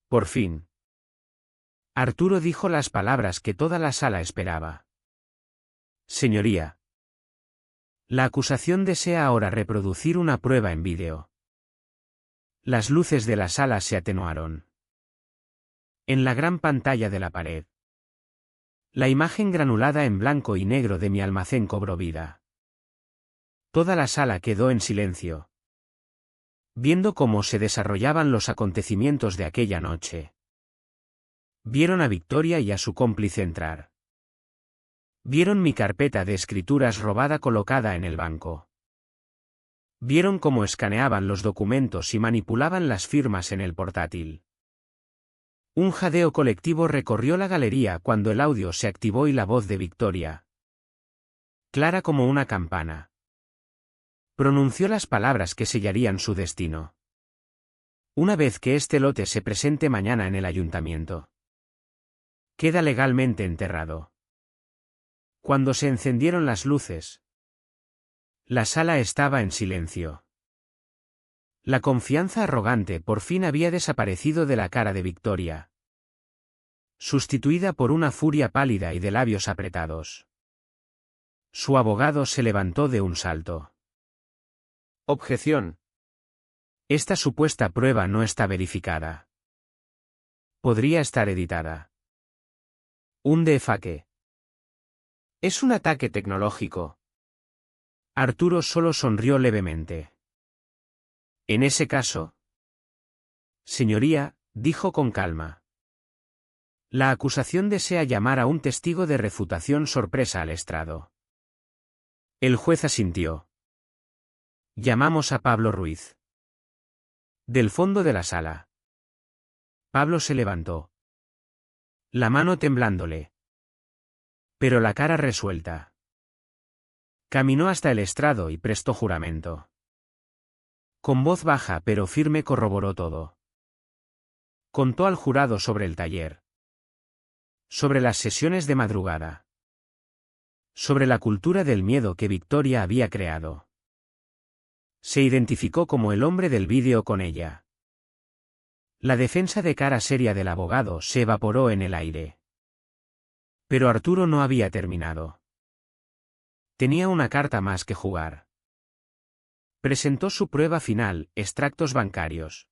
Por fin, Arturo dijo las palabras que toda la sala esperaba. Señoría, la acusación desea ahora reproducir una prueba en vídeo. Las luces de la sala se atenuaron. En la gran pantalla de la pared, la imagen granulada en blanco y negro de mi almacén cobró vida. Toda la sala quedó en silencio, viendo cómo se desarrollaban los acontecimientos de aquella noche. Vieron a Victoria y a su cómplice entrar. Vieron mi carpeta de escrituras robada colocada en el banco. Vieron cómo escaneaban los documentos y manipulaban las firmas en el portátil. Un jadeo colectivo recorrió la galería cuando el audio se activó y la voz de Victoria, clara como una campana, pronunció las palabras que sellarían su destino. Una vez que este lote se presente mañana en el ayuntamiento, queda legalmente enterrado. Cuando se encendieron las luces, la sala estaba en silencio. La confianza arrogante por fin había desaparecido de la cara de Victoria, sustituida por una furia pálida y de labios apretados. Su abogado se levantó de un salto. Objeción. Esta supuesta prueba no está verificada. Podría estar editada. Un deepfake. Es un ataque tecnológico. Arturo solo sonrió levemente. En ese caso, señoría, dijo con calma, la acusación desea llamar a un testigo de refutación sorpresa al estrado. El juez asintió. Llamamos a Pablo Ruiz. Del fondo de la sala. Pablo se levantó, la mano temblándole, pero la cara resuelta. Caminó hasta el estrado y prestó juramento. Con voz baja pero firme corroboró todo. Contó al jurado sobre el taller, sobre las sesiones de madrugada, sobre la cultura del miedo que Victoria había creado. Se identificó como el hombre del vídeo con ella. La defensa de cara seria del abogado se evaporó en el aire. Pero Arturo no había terminado. Tenía una carta más que jugar. Presentó su prueba final, extractos bancarios,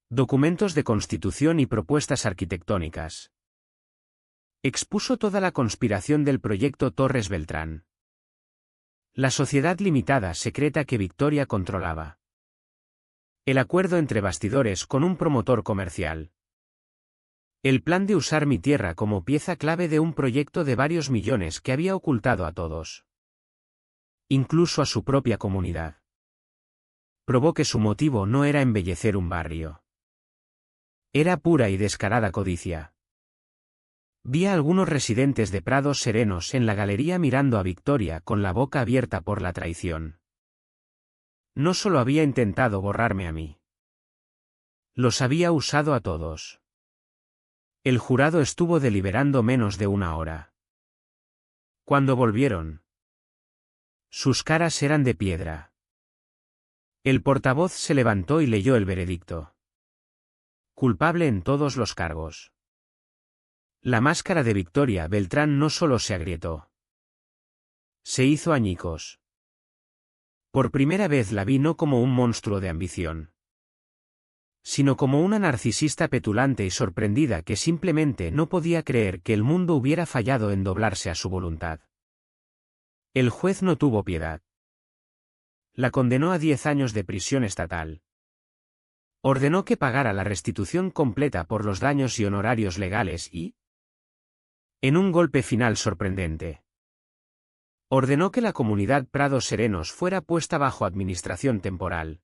documentos de constitución y propuestas arquitectónicas. Expuso toda la conspiración del proyecto Torres Beltrán, la sociedad limitada secreta que Victoria controlaba, el acuerdo entre bastidores con un promotor comercial, el plan de usar mi tierra como pieza clave de un proyecto de varios millones que había ocultado a todos, incluso a su propia comunidad. Probó que su motivo no era embellecer un barrio. Era pura y descarada codicia. Vi a algunos residentes de Prados Serenos en la galería mirando a Victoria con la boca abierta por la traición. No solo había intentado borrarme a mí. Los había usado a todos. El jurado estuvo deliberando menos de una hora. Cuando volvieron, sus caras eran de piedra. El portavoz se levantó y leyó el veredicto. Culpable en todos los cargos. La máscara de Victoria Beltrán no solo se agrietó. Se hizo añicos. Por primera vez la vi no como un monstruo de ambición, sino como una narcisista petulante y sorprendida que simplemente no podía creer que el mundo hubiera fallado en doblarse a su voluntad. El juez no tuvo piedad. La condenó a 10 años de prisión estatal. Ordenó que pagara la restitución completa por los daños y honorarios legales y, en un golpe final sorprendente, ordenó que la comunidad Prados Serenos fuera puesta bajo administración temporal,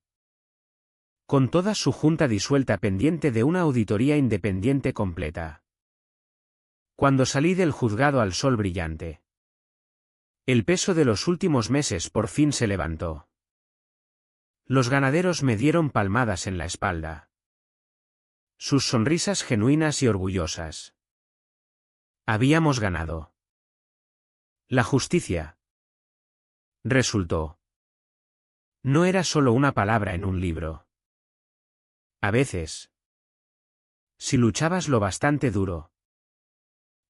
con toda su junta disuelta pendiente de una auditoría independiente completa. Cuando salí del juzgado al sol brillante, el peso de los últimos meses por fin se levantó. Los ganaderos me dieron palmadas en la espalda. Sus sonrisas genuinas y orgullosas. Habíamos ganado. La justicia, resultó, no era solo una palabra en un libro. A veces, si luchabas lo bastante duro,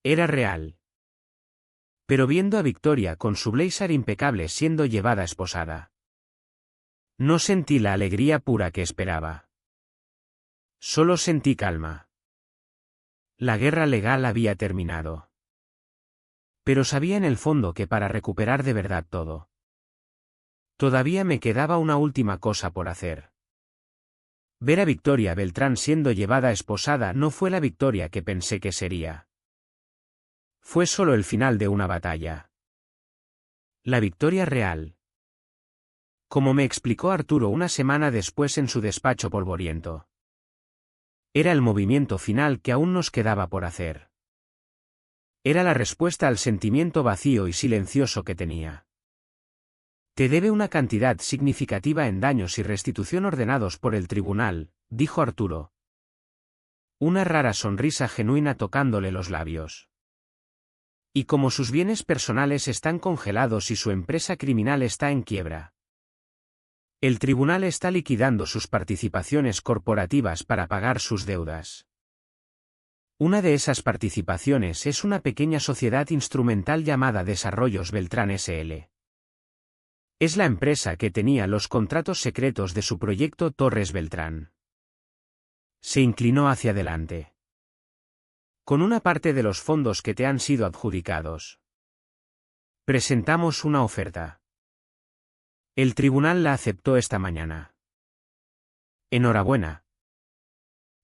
era real. Pero viendo a Victoria con su blazer impecable siendo llevada esposada, no sentí la alegría pura que esperaba. Solo sentí calma. La guerra legal había terminado. Pero sabía en el fondo que para recuperar de verdad todo, todavía me quedaba una última cosa por hacer. Ver a Victoria Beltrán siendo llevada esposada no fue la victoria que pensé que sería. Fue solo el final de una batalla. La victoria real. Como me explicó Arturo una semana después en su despacho polvoriento. Era el movimiento final que aún nos quedaba por hacer. Era la respuesta al sentimiento vacío y silencioso que tenía. Te debe una cantidad significativa en daños y restitución ordenados por el tribunal, dijo Arturo. Una rara sonrisa genuina tocándole los labios. Y como sus bienes personales están congelados y su empresa criminal está en quiebra. El tribunal está liquidando sus participaciones corporativas para pagar sus deudas. Una de esas participaciones es una pequeña sociedad instrumental llamada Desarrollos Beltrán S.L. Es la empresa que tenía los contratos secretos de su proyecto Torres Beltrán. Se inclinó hacia adelante. Con una parte de los fondos que te han sido adjudicados. Presentamos una oferta. El tribunal la aceptó esta mañana. Enhorabuena,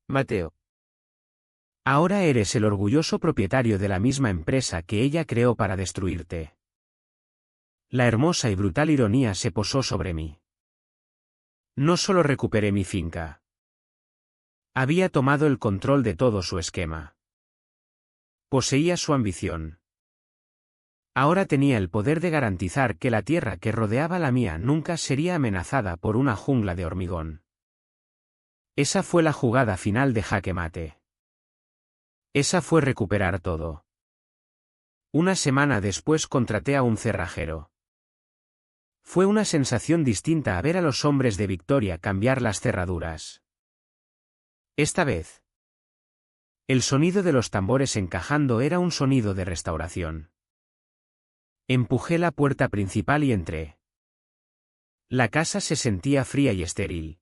Mateo. Ahora eres el orgulloso propietario de la misma empresa que ella creó para destruirte. La hermosa y brutal ironía se posó sobre mí. No solo recuperé mi finca. Había tomado el control de todo su esquema. Poseía su ambición. Ahora tenía el poder de garantizar que la tierra que rodeaba la mía nunca sería amenazada por una jungla de hormigón. Esa fue la jugada final de jaque mate. Esa fue recuperar todo. Una semana después contraté a un cerrajero. Fue una sensación distinta a ver a los hombres de Victoria cambiar las cerraduras. Esta vez, el sonido de los tambores encajando era un sonido de restauración. Empujé la puerta principal y entré. La casa se sentía fría y estéril.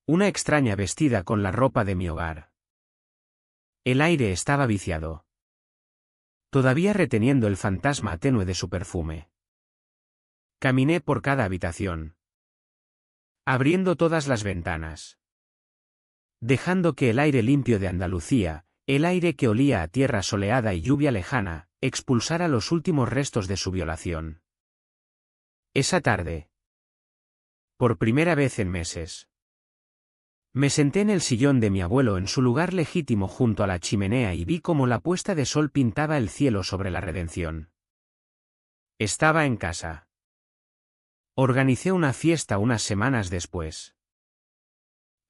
Una extraña vestida con la ropa de mi hogar. El aire estaba viciado. Todavía reteniendo el fantasma tenue de su perfume. Caminé por cada habitación. Abriendo todas las ventanas. Dejando que el aire limpio de Andalucía, el aire que olía a tierra soleada y lluvia lejana, expulsara los últimos restos de su violación. Esa tarde. Por primera vez en meses. Me senté en el sillón de mi abuelo en su lugar legítimo junto a la chimenea y vi cómo la puesta de sol pintaba el cielo sobre la redención. Estaba en casa. Organicé una fiesta unas semanas después.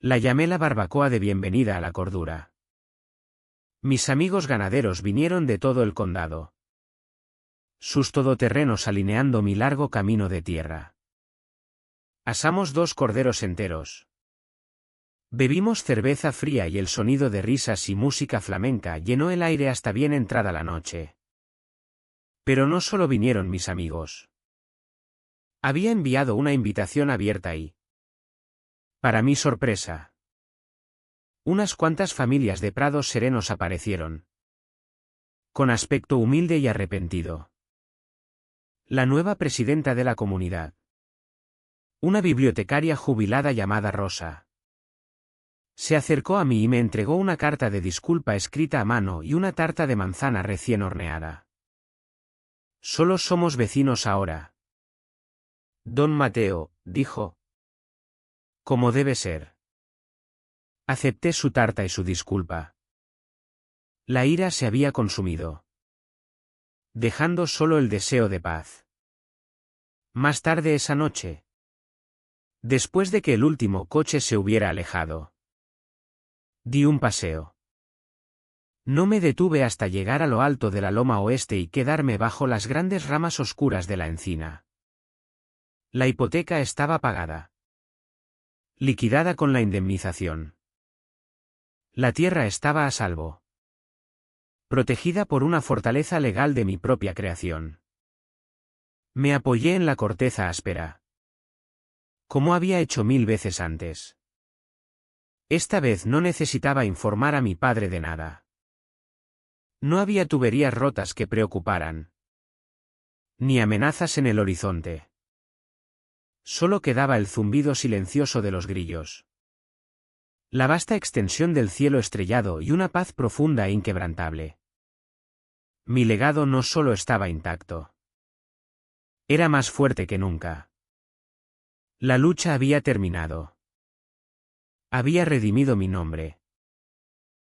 La llamé la barbacoa de bienvenida a la cordura. Mis amigos ganaderos vinieron de todo el condado. Sus todoterrenos alineando mi largo camino de tierra. Asamos 2 corderos enteros. Bebimos cerveza fría y el sonido de risas y música flamenca llenó el aire hasta bien entrada la noche. Pero no solo vinieron mis amigos. Había enviado una invitación abierta y, para mi sorpresa, unas cuantas familias de prados serenos aparecieron. Con aspecto humilde y arrepentido. La nueva presidenta de la comunidad. Una bibliotecaria jubilada llamada Rosa. Se acercó a mí y me entregó una carta de disculpa escrita a mano y una tarta de manzana recién horneada. Solo somos vecinos ahora. Don Mateo, dijo. Como debe ser. Acepté su tarta y su disculpa. La ira se había consumido, dejando solo el deseo de paz. Más tarde esa noche, después de que el último coche se hubiera alejado, di un paseo. No me detuve hasta llegar a lo alto de la loma oeste y quedarme bajo las grandes ramas oscuras de la encina. La hipoteca estaba pagada. Liquidada con la indemnización. La tierra estaba a salvo. Protegida por una fortaleza legal de mi propia creación. Me apoyé en la corteza áspera. Como había hecho 1000 veces antes. Esta vez no necesitaba informar a mi padre de nada. No había tuberías rotas que preocuparan. Ni amenazas en el horizonte. Solo quedaba el zumbido silencioso de los grillos. La vasta extensión del cielo estrellado y una paz profunda e inquebrantable. Mi legado no solo estaba intacto. Era más fuerte que nunca. La lucha había terminado. Había redimido mi nombre.